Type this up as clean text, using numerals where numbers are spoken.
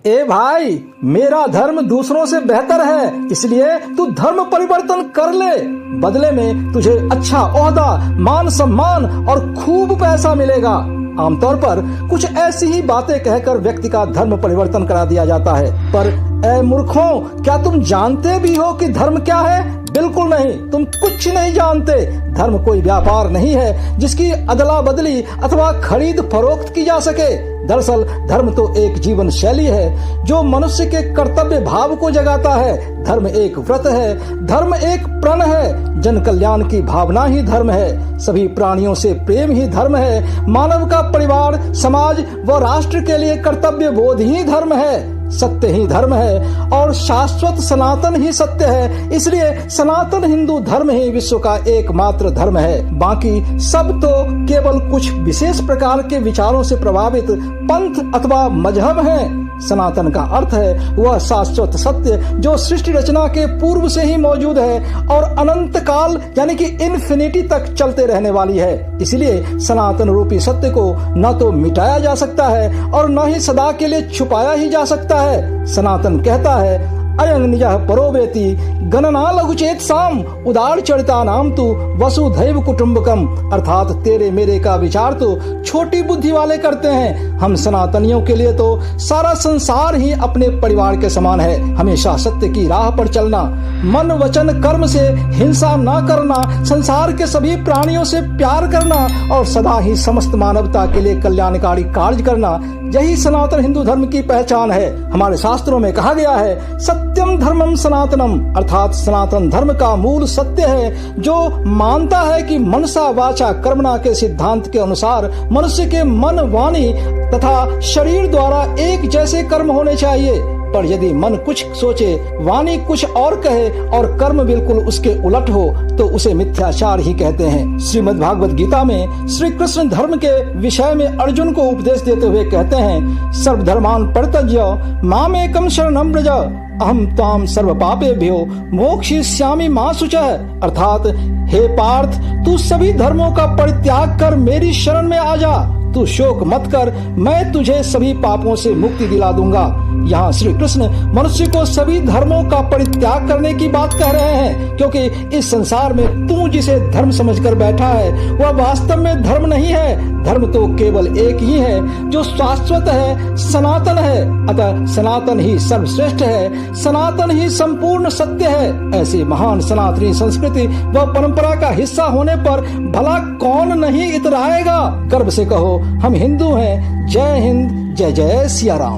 ए भाई, मेरा धर्म दूसरों से बेहतर है, इसलिए तू धर्म परिवर्तन कर ले। बदले में तुझे अच्छा ओहदा, मान सम्मान और खूब पैसा मिलेगा। आमतौर पर कुछ ऐसी ही बातें कहकर व्यक्ति का धर्म परिवर्तन करा दिया जाता है। पर ए मूर्खों, क्या तुम जानते भी हो कि धर्म क्या है? बिल्कुल नहीं, तुम कुछ नहीं जानते। धर्म कोई व्यापार नहीं है जिसकी अदला बदली अथवा खरीद फरोख्त की जा सके। दरअसल धर्म तो एक जीवन शैली है जो मनुष्य के कर्तव्य भाव को जगाता है। धर्म एक व्रत है, धर्म एक प्रण है। जन कल्याण की भावना ही धर्म है। सभी प्राणियों से प्रेम ही धर्म है। मानव का परिवार, समाज व राष्ट्र के लिए कर्तव्य बोध ही धर्म है। सत्य ही धर्म है और शाश्वत सनातन ही सत्य है। इसलिए सनातन हिंदू धर्म ही विश्व का एकमात्र धर्म है। बाकी सब तो केवल कुछ विशेष प्रकार के विचारों से प्रभावित पंथ अथवा मजहब है। सनातन का अर्थ है वह शाश्वत सत्य जो सृष्टि रचना के पूर्व से ही मौजूद है और अनंत काल यानी कि इन्फिनिटी तक चलते रहने वाली है। इसलिए सनातन रूपी सत्य को न तो मिटाया जा सकता है और न ही सदा के लिए छुपाया ही जा सकता है। सनातन कहता है, अयं निजः परो वेति गणना लघुचेत साम उदार चरिता नाम तू वसुधैव कुटुंबकम। अर्थात तेरे मेरे का विचार तो छोटी बुद्धि वाले करते हैं। हम सनातनियों के लिए तो सारा संसार ही अपने परिवार के समान है। हमेशा सत्य की राह पर चलना, मन वचन कर्म से हिंसा न करना, संसार के सभी प्राणियों से प्यार करना और सदा ही समस्त मानवता के लिए कल्याणकारी कार्य करना, यही सनातन हिंदू धर्म की पहचान है। हमारे शास्त्रों में कहा गया है, सत्यम धर्मम सनातनम, अर्थात सनातन धर्म का मूल सत्य है जो मानता है कि मनसा वाचा कर्मणा के सिद्धांत के अनुसार मनुष्य के मन, वाणी तथा शरीर द्वारा एक जैसे कर्म होने चाहिए। पर यदि मन कुछ सोचे, वाणी कुछ और कहे और कर्म बिल्कुल उसके उलट हो तो उसे मिथ्याचार ही कहते हैं। श्रीमद् भागवत गीता में श्री कृष्ण धर्म के विषय में अर्जुन को उपदेश देते हुए कहते हैं, सर्वधर्मान परित्यज्य मामेकं शरणं व्रज अहम त्वाम सर्व पापेभ्यो मोक्षयिष्यामि मा शुचः। अर्थात हे पार्थ, तू सभी धर्मों का परित्याग कर मेरी शरण में आ जा। तू शोक मत कर, मैं तुझे सभी पापों से मुक्ति दिला दूंगा। यहाँ श्री कृष्ण मनुष्य को सभी धर्मों का परित्याग करने की बात कह रहे हैं, क्योंकि इस संसार में तू जिसे धर्म समझकर बैठा है वह वास्तव में धर्म नहीं है। धर्म तो केवल एक ही है जो शाश्वत है, सनातन है। अतः सनातन ही सर्वश्रेष्ठ है, सनातन ही संपूर्ण सत्य है। ऐसी महान सनातनी संस्कृति व परंपरा का हिस्सा होने पर भला कौन नहीं इतराएगा। गर्व से कहो, हम हिंदू हैं। जय हिंद, जय जय सिया राम।